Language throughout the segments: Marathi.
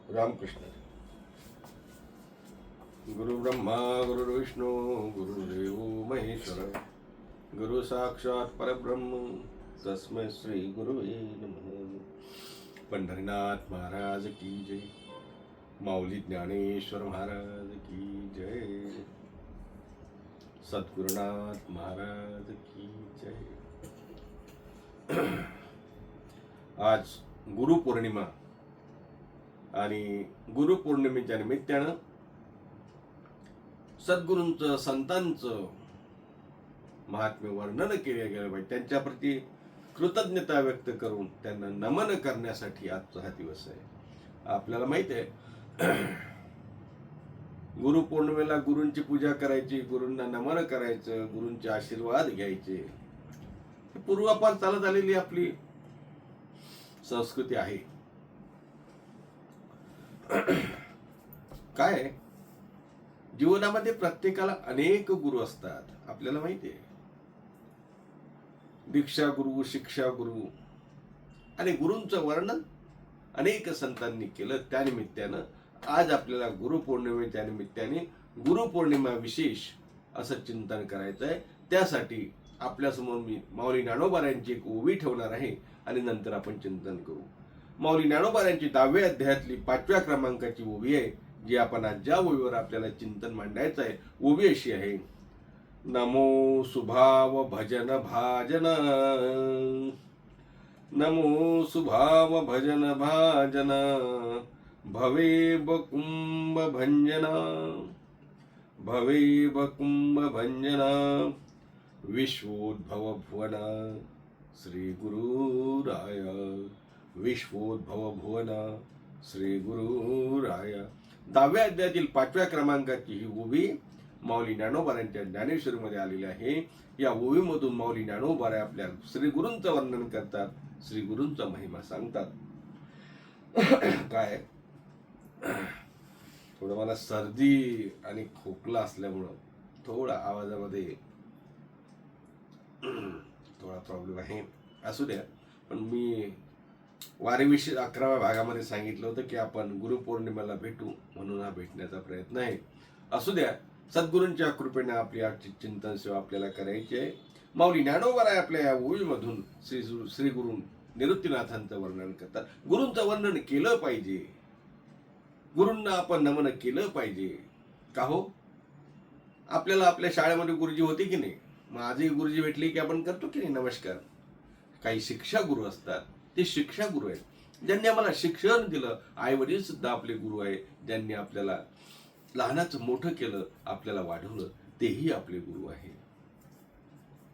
रामकृष्ण. गुरु ब्रह्मा गुरु विष्णू गुरुदेव महेश्वर गुरु साक्षात परब्रह्म तस्मै श्री गुरुवे नमः. पंढरीनाथ महाराज की जय. माऊली ज्ञानेश्वर महाराज की जय. सद्गुरुनाथ महाराज की जय. आज गुरुपौर्णिमा आणि गुरुपौर्णिमेच्या निमित्तानं सद्गुरूंचं संतांचं महात्म्य वर्णन केले गेलं पाहिजे. त्यांच्याप्रती कृतज्ञता व्यक्त करून त्यांना नमन करण्यासाठी आजचा हा दिवस आहे. आपल्याला माहिती आहे गुरुपौर्णिमेला गुरूंची पूजा करायची, गुरूंना नमन करायचं, गुरूंचे आशीर्वाद घ्यायचे. पूर्वापार चालत आलेली आपली संस्कृती आहे. काय जीवनामध्ये प्रत्येकाला अनेक गुरु असतात. आपल्याला माहिती आहे दीक्षा गुरु, शिक्षा गुरु आणि गुरूंचं वर्णन अनेक संतांनी केलं. त्या निमित्तानं आज आपल्याला गुरुपौर्णिमेच्या निमित्ताने गुरुपौर्णिमा विशेष असं चिंतन करायचं आहे. त्यासाठी आपल्यासमोर मी माऊली ज्ञानोबारायांची एक ओवी ठेवणार आहे आणि नंतर आपण चिंतन करू. माऊली ज्ञानोबारायांची 10व्या अध्यायातली 5व्या क्रमांकाची ओवी आहे, जी आपण आज ज्या ओवीवर आपल्याला चिंतन मांडायचं आहे. ओवी अशी आहे: नमो सुभाव भजन भाजन, नमो सुभाव भजन भाजन, भवे बकुंभ भंजना, भवे बकुंभ भंजना, विश्वोद्भव भुवन श्री गुरुराय, विश्वोद्भव भुवन श्री गुरुराय. 10व्या अध्यायातील 5व्या क्रमांकाची ही ओवी माऊली ज्ञानोबारायांच्या ज्ञानेश्वरीमध्ये आलेली आहे. या ओवीमधून माऊली ज्ञानोबाराय आपल्या श्री गुरूंचं वर्णन करतात, श्री गुरूंचा महिमा सांगतात. काय थोडं मला सर्दी आणि खोकला असल्यामुळं थोडा आवाजामध्ये थोडा प्रॉब्लेम आहे. असू द्या. पण मी वारीविषयी 11व्या भागामध्ये सांगितलं होतं की आपण गुरुपौर्णिमेला भेटू, म्हणून हा भेटण्याचा प्रयत्न आहे. असू द्या. सद्गुरूंच्या कृपेने आपली आजची चिंतन सेवा आपल्याला करायची आहे. माऊली ज्ञानोबाराय आपल्या या ओवीमधून श्री गुरु निवृत्तीनाथांचं वर्णन करतात. गुरूंचं वर्णन केलं पाहिजे, गुरूंना आपण नमन केलं पाहिजे. का हो, आपल्याला आपल्या शाळेमध्ये गुरुजी होते की नाही? मग आजही गुरुजी भेटले की आपण करतो की नाही नमस्कार. काही शिक्षा गुरु असतात, ते शिक्षा गुरु आहेत, ज्यांनी आम्हाला शिक्षण दिलं. आई वडील सुद्धा आपले गुरु आहे, ज्यांनी आपल्याला लहानाचं मोठं केलं, आपल्याला वाढवलं, तेही आपले गुरु आहे.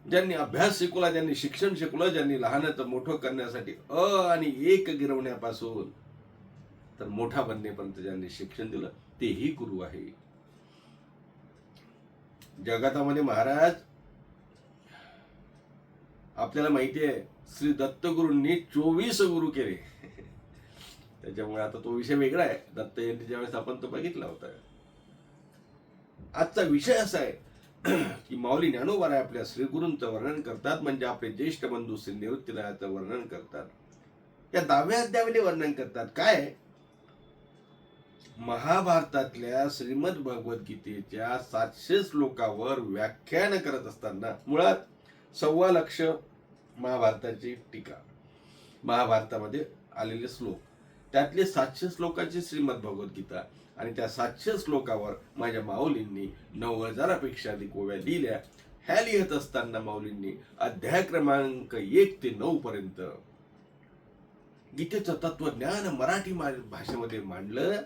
ज्यांनी अभ्यास शिकवला, ज्यांनी शिक्षण शिकवलं, ज्यांनी लहानाचं मोठं करण्यासाठी आणि एक गिरवण्यापासून तर मोठा बनण्यापर्यंत ज्यांनी शिक्षण दिलं, तेही गुरु आहे. जगतामध्ये महाराज आपल्याला माहिती आहे श्री दत्तगुरूंनी 24 गुरु केले. त्याच्यामुळे आता तो विषय वेगळा आहे. दत्त जयंतीच्या वेळेस आपण तो बघितला होता. आजचा विषय असा आहे की माऊली ज्ञानोबाराय आपल्या श्री गुरूंचं वर्णन करतात, म्हणजे आपले ज्येष्ठ बंधू श्री निवृत्तीनाथांचं वर्णन करतात. या 10व्या अध्यायामध्ये वर्णन करतात. काय महाभारतातल्या श्रीमद भगवद्गीतेच्या 700 श्लोकावर व्याख्यान करत असताना मुळात 1.25 लाख महाभारताची टीका, महाभारतामध्ये आलेले श्लोक, त्यातले 700 श्लोकाची श्रीमद भगवद्गीता आणि त्या 700 श्लोकावर माझ्या माऊलींनी 9000पेक्षा अधिक ओव्या लिहिल्या. ह्या लिहित असताना माऊलींनी अध्याय क्रमांक 1 ते 9 पर्यंत गीतेचं तत्वज्ञान मराठी भाषेमध्ये मांडलं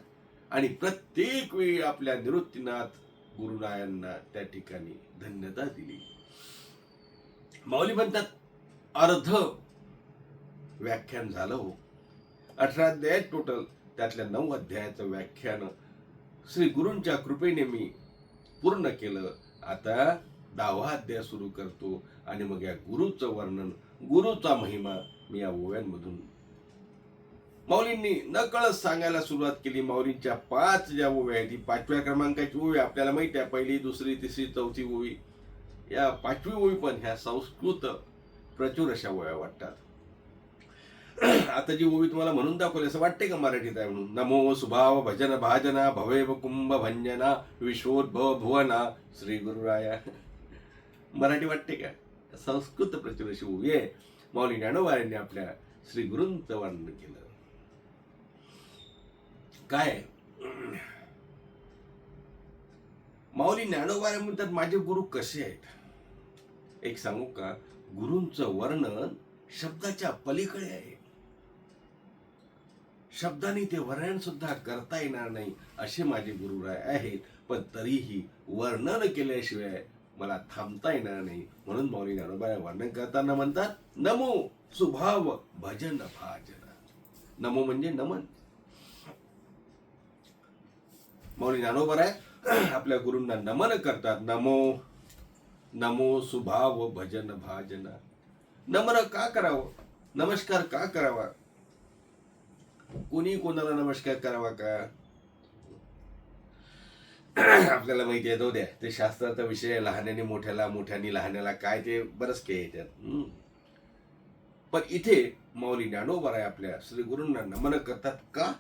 आणि प्रत्येक वेळी आपल्या निवृत्तीनाथ गुरुरायांना त्या ठिकाणी धन्यता दिली. माऊली म्हणतात अर्ध व्याख्यान झालं हो. 18 अध्याय टोटल, त्यातल्या 9 अध्यायाचं व्याख्यान श्री गुरूंच्या कृपेने मी पूर्ण केलं. आता 10वा अध्याय सुरू करतो आणि मग या गुरुचं वर्णन, गुरुचा महिमा मी या ओव्यांमधून माऊलींनी नकळत सांगायला सुरुवात केली. माऊलींच्या 5 ज्या ओव्या आहेत, ती 5व्या क्रमांकाची ओवी आपल्याला माहिती आहे. पहिली, दुसरी, तिसरी, चौथी ओवी. या 5वी ओवी पण ह्या संस्कृत प्रचुर अशा ओव्या वाटतात. आता जी ओवी तुम्हाला म्हणून दाखवली असं वाटते का मराठीत आहे म्हणून? नमो सुभाव भजन भाजना भवैव कुंभ भंजना विश्वोद्भव भुवना श्री गुरुराया. मराठी वाटते का? संस्कृत प्रचुर अशी ओवी आहे. माऊली ज्ञानोबा यांनी आपल्या श्री गुरूंचं वर्णन केलं. काय माऊली ज्ञानोबा म्हणतात माझे गुरु कसे आहेत? एक सांगू का? गुरूंचं वर्णन शब्दाच्या पलीकडे आहे. शब्दाने ते वर्णन सुद्धा करता येणार नाही असे माझे गुरुराय आहेत. पण तरीही वर्णन केल्याशिवाय मला थांबता येणार नाही. म्हणून माऊली ज्ञानोबा वर्णन करताना म्हणतात नमो सुभाव भजन भाजना. नमो म्हणजे नमन. माऊली ज्ञानोबा आपल्या गुरूंना नमन करतात. नमो नमो सुभाव भजन भाजना. नमन का करावं? नमस्कार का करावा? कोणी कोणाला नमस्कार करावा का? आपल्याला माहिती आहे, तो द्या ते शास्त्राचा विषय. लहान्याने मोठ्याला, मोठ्याने लहान्याला, काय ते बरंच काही येतात. पण इथे माऊली ज्ञानोबा आपल्या श्री गुरूंना नमन करतात का?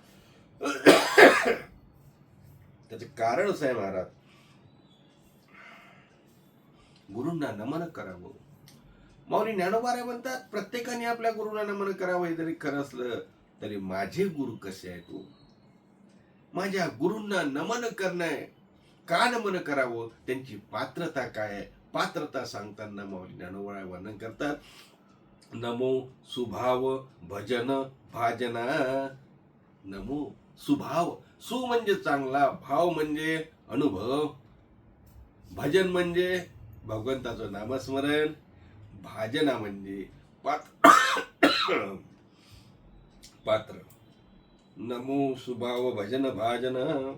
त्याचं कारण असं आहे महाराज, गुरूंना नमन करावं. माऊली ज्ञानोबा म्हणतात प्रत्येकाने आपल्या गुरूंना नमन करावं. हे जरी खरं असलं तरी माझे गुरु कसे आहेत? माझ्या गुरूंना नमन करणं, का नमन करावं? त्यांची पात्रता काय आहे? पात्रता सांगताना माऊली ज्ञानोबा वर्णन करतात नमो सुभाव भजन भाजना. नमो सुभाव, सु म्हणजे चांगला, भाव म्हणजे अनुभव, भजन म्हणजे भगवंताचं नामस्मरण, भाजना म्हणजे पात्र. नमो सुभाव भजन भाजना.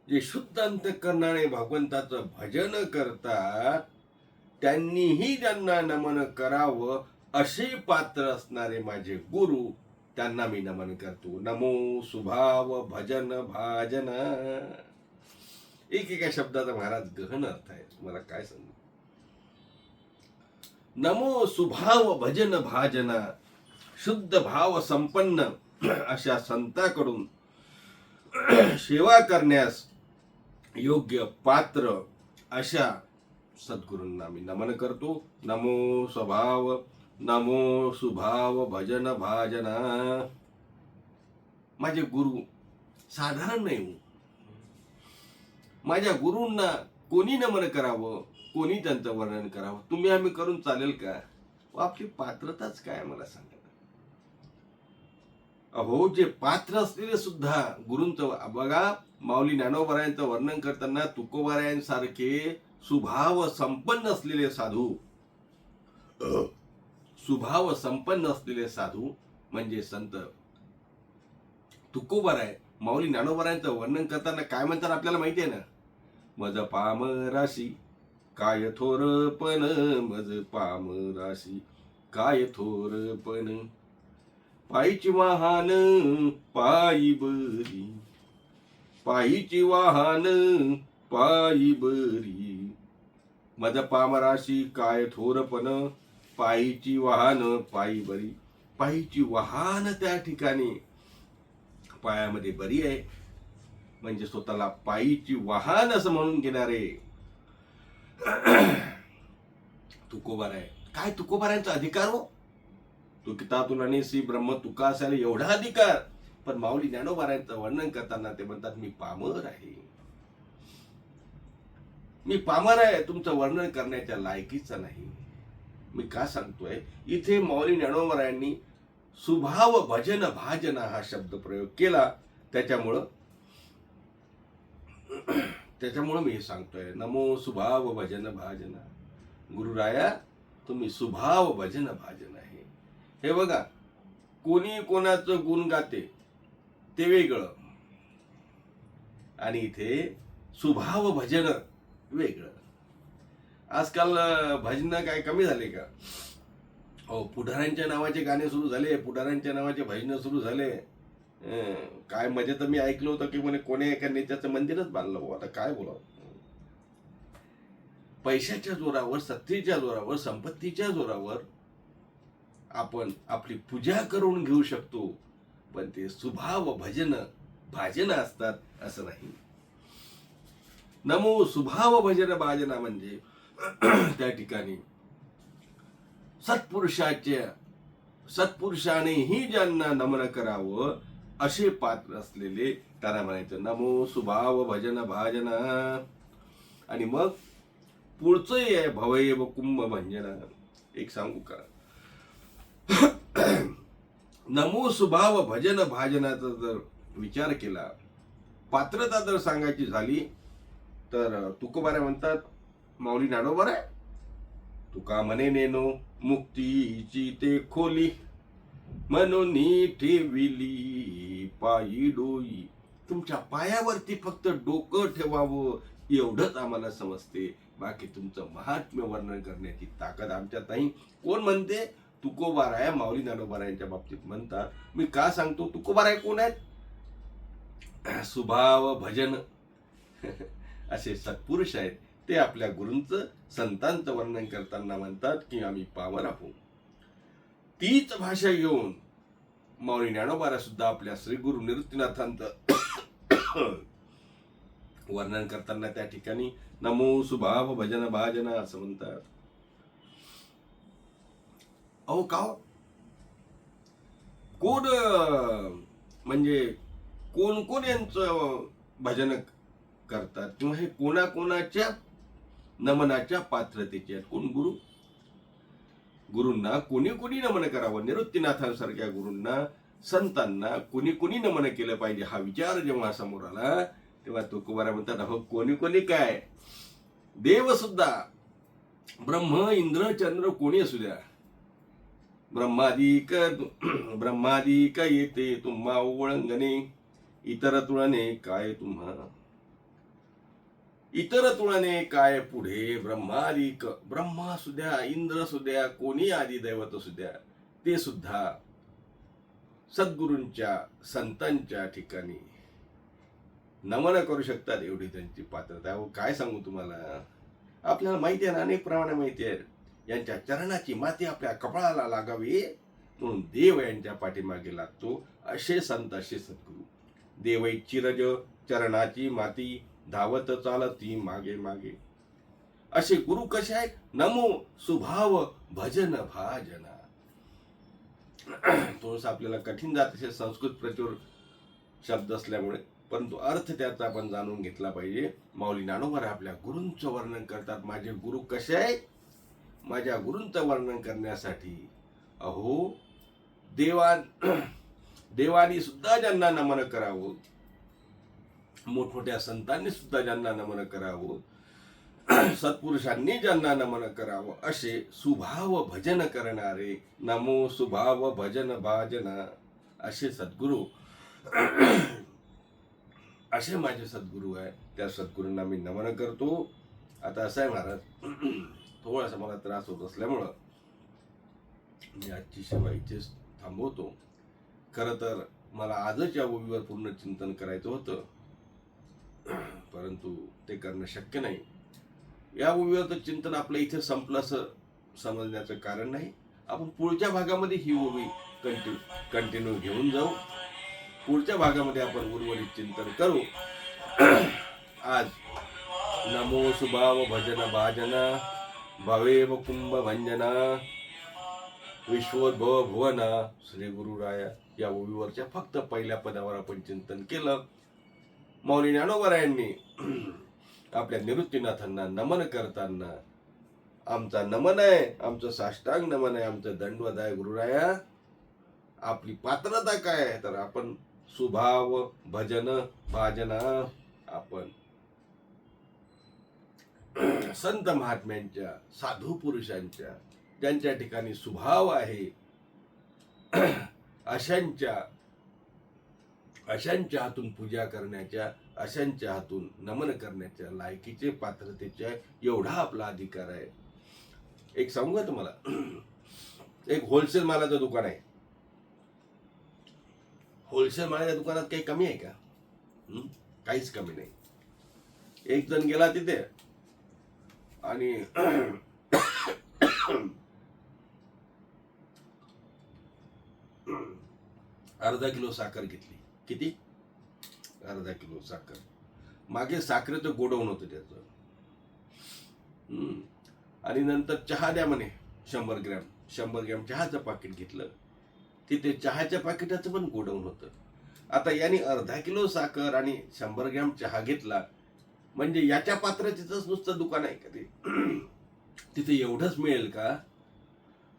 जे शुद्ध अंतःकरणाने भगवंताचं भजन करतात त्यांनीही ज्यांना नमन करावं असे पात्र असणारे माझे गुरु, त्यांना मी नमन करतो. नमो सुभाव भजन भाजना. एकेका शब्दाचा महाराज गहन अर्थ आहे, तुम्हाला काय सांगू. नमो सुभाव भजन भाजना. शुद्ध भाव संपन्न अशा संताकडून सेवा करण्यास योग्य पात्र अशा सद्गुरूंना मी नमन करतो. नमो स्वभाव नमो सुभाव भजन भाजना. माझे गुरु साधारण नाही. माझ्या गुरूंना कोणी नमन करावं, कोणी त्यांचं वर्णन करावं, तुम्ही आम्ही करून चालेल का? आपली पात्रताच काय मला सांगा. अहो, जे पात्र असलेले सुद्धा गुरूंचं बघा, माऊली ज्ञानोबरायांचं वर्णन करताना तुकोबारायांसारखे सुभाव संपन्न असलेले साधू, सुभाव संपन्न असलेले साधू म्हणजे संत तुकोबाराय माऊली ज्ञानोबरायांचं वर्णन करताना काय म्हणतात आपल्याला माहिती आहे ना? मज पाम राशी काय थोरपण, मज पाम राशी काय थोरपण, पायीची वाहन पायी बरी, पायीची वाहन पायी बरी, मज पाम राशी काय थोरपण, पायीची वाहन पायी बरी. पायीची वाहन त्या ठिकाणी पायामध्ये बरी आहे, म्हणजे स्वतःला पायीची वाहन असं म्हणून घेणारे तुकोबार आहे. काय तुकोबारांचा अधिकार हो? तुकितातून अनेसी ब्रह्म तुका असायला एवढा अधिकार. पण माऊली ज्ञानोबारांचं वर्णन करताना ते म्हणतात मी पामर आहे, मी पामर आहे, तुमचं वर्णन करण्याच्या लायकीचा नाही. मी का सांगतोय? इथे माऊली ज्ञानोबारायांनी सुभाव भजन भाजना हा शब्द प्रयोग केला. त्याच्यामुळं मी हे सांगतोय नमो सुभाव भजन भाजना. गुरुराया तुम्ही सुभाव भजन भाजन आहे. हे बघा, कोणी कोणाचं गुण गाते ते वेगळं आणि इथे सुभाव भजन वेगळं. आजकाल भजन काय कमी झाले का? हो, पुढाऱ्यांच्या नावाचे गाणे सुरू झाले, पुढाऱ्यांच्या नावाचे भजन सुरू झाले. काय मजे तर मी ऐकलं होतं की म्हणे कोण्या एका नेत्याचं मंदिरच बांधलं हो. आता काय बोलावं? पैशाच्या जोरावर, सत्तेच्या जोरावर, संपत्तीच्या जोरावर आपण आपली पूजा करून घेऊ शकतो, पण ते सुभाव भजन भाजन असतात असं नाही. नमो सुभाव भजन भाजना म्हणजे त्या ठिकाणी सत्पुरुषानेही ज्यांना नमन करावं असे पात्र असलेले त्यांना म्हणायचं नमो सुभाव भजन भाजना. आणि मग पुढचं आहे भवैव कुंभ भंजना. एक सांगू का, नमो सुभाव भजन भाजनाचा जर विचार केला, पात्रता जर सांगायची झाली तर तुकोबारे म्हणतात, माऊली ज्ञानोबा आहे तुका म्हणे नेनो मुक्तीची ते खोली, म्हणून ठेविली पायी डोई. तुमच्या पायावरती फक्त डोकं ठेवावं एवढंच आम्हाला समजते, बाकी तुमचं महात्म्य वर्णन करण्याची ताकद आमच्यात नाही. कोण म्हणते? तुकोबाराय माऊली ज्ञानोबारायांच्या बाबतीत म्हणतात. मी का सांगतो? तुकोबाराय कोण आहेत? सुभाव भजन असे सत्पुरुष आहेत. ते आपल्या गुरूंचं संतांचं वर्णन करताना म्हणतात की आम्ही पावन आहोत. तीच भाषा घेऊन माऊली ज्ञानोबारा सुद्धा आपल्या श्री गुरु निवृत्तीनाथांचं वर्णन करताना त्या ठिकाणी नमो सुभाव भजन भाजना असं म्हणतात. अहो का कोण म्हणजे कोण कोण यांचं भजन करतात किंवा हे कोणाकोणाच्या नमनाच्या पात्रतेचे आहेत? कोण? गुरु. गुरूंना कोणी कोणी नमन करावं, निवृत्तीनाथांसारख्या गुरूंना संतांना कोणी कोणी नमन केलं पाहिजे हा विचार जेव्हा समोर आला तेव्हा तुकोबारा म्हणतात, अहो कोणी कोणी काय, देव सुद्धा ब्रह्म इंद्र चंद्र कोणी असू द्या, ब्रह्मादिक येते तुम्हा ओळंगणे, इतर तुळने काय तुम्हा, इतर तुळने काय पुढे, ब्रह्मादिक ब्रह्मा सुद्या इंद्र सुद्या कोणी आदी दैवत सुद्या ते सुद्धा सद्गुरूंच्या संतांच्या ठिकाणी नमन करू शकतात, एवढी त्यांची पात्रता. काय सांगू तुम्हाला, आपल्याला माहिती आहे ना, अनेक प्रमाणे माहिती आहे. यांच्या चरणाची माती आपल्या कपाळाला लागावी म्हणून देव यांच्या पाठीमागे लागतो. असे संत, असे सद्गुरू. देवै चिरज चरणाची माती धावत चालती मागे मागे. असे गुरु कसे आहेत? नमो सुभाव भजन भाजना. थोडस आपल्याला कठीण जात असे संस्कृत प्रचुर शब्द असल्यामुळे, परंतु अर्थ त्याचा आपण जाणून घेतला पाहिजे. माऊली ज्ञानोबा आपल्या गुरूंचं वर्णन करतात. माझे गुरु कसे आहेत? माझ्या गुरूंचं वर्णन करण्यासाठी अहो देवानी सुद्धा ज्यांना नमन करावं, मोठमोठ्या संतांनी सुद्धा ज्यांना नमन करावं, सत्पुरुषांनी ज्यांना नमन करावं, असे सुभाव भजन करणारे नमो सुभाव भजन भाजना असे सद्गुरू, असे माझे सद्गुरू आहे. त्या सद्गुरूंना मी नमन करतो. आता असं आहे महाराज, थोडासा मला त्रास होत असल्यामुळं मी आजची सेवा इथेच थांबवतो. खरं तर मला आजच या ओवीवर पूर्ण चिंतन करायचं होतं, परंतु ते करणं शक्य नाही. या ओवीवरचं चिंतन आपलं इथे संपलं असं समजण्याचं कारण नाही. आपण पुढच्या भागामध्ये ही ओवी कंटिन्यू घेऊन जाऊ. पुढच्या भागामध्ये आपण उर्वरित चिंतन करू. आज नमो सुभाव भजन भाजना भवेव कुंभ भंजना विश्वोद्भव भुवना श्री गुरुराया या ओवीवरच्या फक्त पहिल्या पदावर आपण चिंतन केलं. माऊली ज्ञानोबारायांनी आपल्या निवृत्तीनाथांना नमन करताना आमचा नमन आहे, आमचं साष्टांग नमन आहे, आमचं दंडवत आहे गुरुराया. आपली पात्रता काय आहे? तर आपण सुभाव भजन भाजना, आपण संत महात्म्यांच्या साधू पुरुषांच्या ज्यांच्या ठिकाणी स्वभाव आहे अशांच्या हातून पूजा करण्याच्या, अशांच्या हातून नमन करण्याच्या लायकीचे, पात्रतेच्या एवढा आपला अधिकार आहे. एक सांगू का तुम्हाला, एक होलसेल मालाचं दुकान आहे. होलसेल मालाच्या दुकानात काही कमी आहे का? काहीच कमी नाही. एक जण गेला तिथे आणि अर्धा किलो साखर घेतली. किती? अर्धा किलो साखर. मागे साखरेचं गोडवून होतं त्याचं. आणि नंतर चहा द्या म्हणे 100 ग्रॅम चहाचं पाकिट घेतलं. तिथे चहाच्या पाकिटाचं पण गोडवून होतं. आता याने अर्धा किलो साखर आणि 100 ग्रॅम चहा घेतला म्हणजे याच्या पात्राचीच नुसतं दुकान आहे का ते? तिथे एवढंच मिळेल का?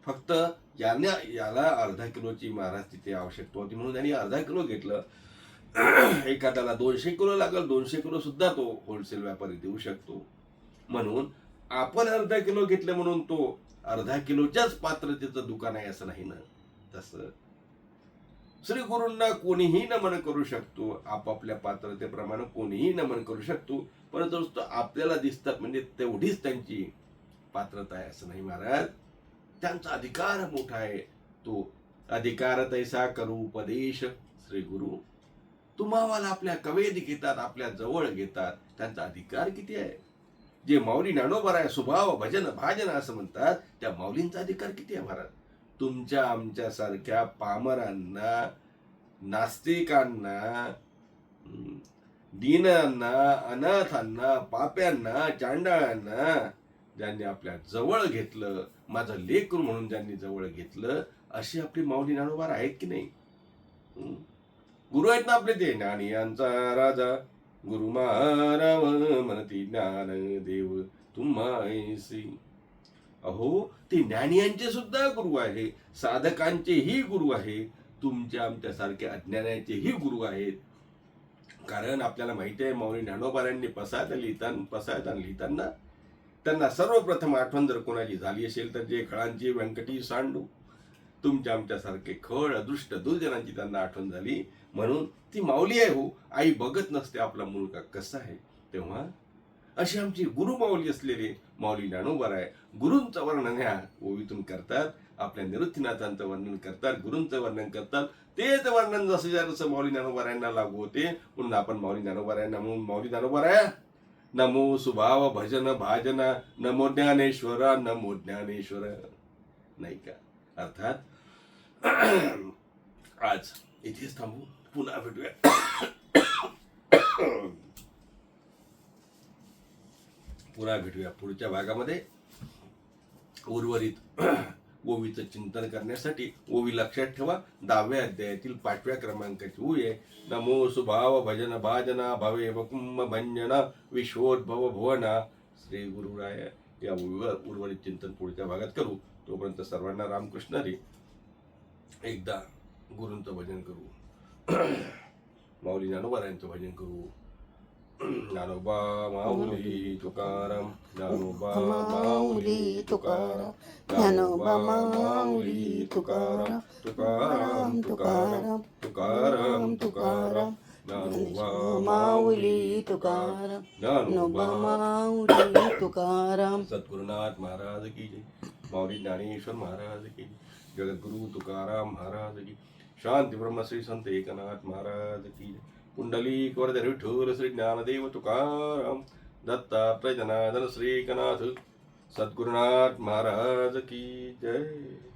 फक्त याला अर्धा किलोची महाराज तिथे आवश्यकता होती म्हणून त्यांनी अर्धा किलो घेतलं. एखाद्याला 200 किलो लागल, 200 किलो सुद्धा तो होलसेल व्यापारी देऊ शकतो. म्हणून आपण अर्धा किलो घेतलं म्हणून तो अर्धा किलोच्याच पात्रतेचं दुकान आहे असं नाही ना. तसं श्री गुरूंना कोणीही नमन करू शकतो, आपापल्या पात्रतेप्रमाणे कोणीही नमन करू शकतो, परंतु आपल्याला दिसतात म्हणजे तेवढीच त्यांची पात्रता आहे असं नाही महाराज. त्यांचा अधिकार मोठा आहे. तो अधिकार तैसा करू उपदेश श्री गुरु. तुम्हाला आपल्या कवेत घेतात, आपल्या जवळ घेतात. त्यांचा अधिकार किती आहे? जे माऊली ज्ञानोबा आहे स्वभाव भजन भाजन असं म्हणतात, त्या माऊलींचा अधिकार किती आहे महाराज? तुमच्या आमच्या सारख्या पामरांना, नास्तिकांना, दीनांना, अनाथांना, पाप्यांना, चांडाळांना ज्यांनी आपल्या जवळ घेतलं, माझं लेकरू म्हणून ज्यांनी जवळ घेतलं, अशी आपली माऊली ज्ञानोबा आहेत की नाही? गुरु आहेत ना आपले ते. ज्ञानियांचा राजा गुरु महाराव म्हणती ज्ञान देव तुम्हासी. अहो ते ज्ञानियांचे सुद्धा गुरु आहे, साधकांचेही गुरु आहे, तुमच्या आमच्या सारख्या अज्ञानाचेही गुरु आहेत. कारण आपल्याला माहिती आहे माऊली ज्ञानोबारांनी पसायदान लिहिताना त्यांना सर्वप्रथम आठवण जर कोणाची झाली असेल तर जे खळांची व्यंकटी सांडू, तुमच्या आमच्या सारखे खळ अदृष्ट दुर्जनांची त्यांना आठवण झाली. म्हणून ती माऊली आहे हो. आई बघत नसते आपला मुलगा कसा आहे. तेव्हा अशी आमची गुरु माऊली असलेले माऊली ज्ञानोबा आहे गुरूंचं वर्णन ह्या ओवीतून करतात. आपल्या निवृत्तीनाथांचं वर्णन करतात, गुरूंचं वर्णन करतात. तेच वर्णन जसं माऊली ज्ञानोबा लागू होते. म्हणून आपण माऊली ज्ञानोबा म्हणून माऊली ज्ञानोबा नमो सुभाव भजन भाजना, नमो ज्ञानेश्वरा, नमो ज्ञानेश्वर. नाही का? अर्थात आज इथेच थांबू, पुन्हा भेटूया. पुढच्या भागामध्ये. उर्वरित ओवीचं चिंतन करण्यासाठी ओवी लक्षात ठेवा. 10व्या अध्यायातील 5व्या क्रमांकाची ओवी आहे. नमो सुभाव भजन भाजना, भवे वकुंभ भंजना, विश्वोद्भव भुवना. श्री गुरुराय. या ओवीवर उर्वरित चिंतन पुढच्या भागात करू. तोपर्यंत सर्वांना रामकृष्ण हरी. एकदा गुरूंचं भजन करू, माऊली ज्ञानोबारायांचं भजन करू. ज्ञानोबा माऊली तुकाराम, ज्ञानोबा माऊली तुकाराम, ज्ञानोबा माऊली तुकाराम, तुकाराम तुकाराम तुकाराम तुकाराम, ज्ञानोबा माऊली तुकाराम, ज्ञानोबा माऊली तुकाराम. सद्गुरुनाथ महाराज की जय. माऊली ज्ञानेश्वर महाराज की जय. जगद्गुरु तुकाराम महाराज की. शांती ब्रह्म श्री संत एकनाथ महाराज की. पुंडलिक वरद विठ्ठल श्री ज्ञानदेव तुकाराम. दत्तात्रय जनार्दन श्री एकनाथ सद्गुरुनाथ महाराज की जय.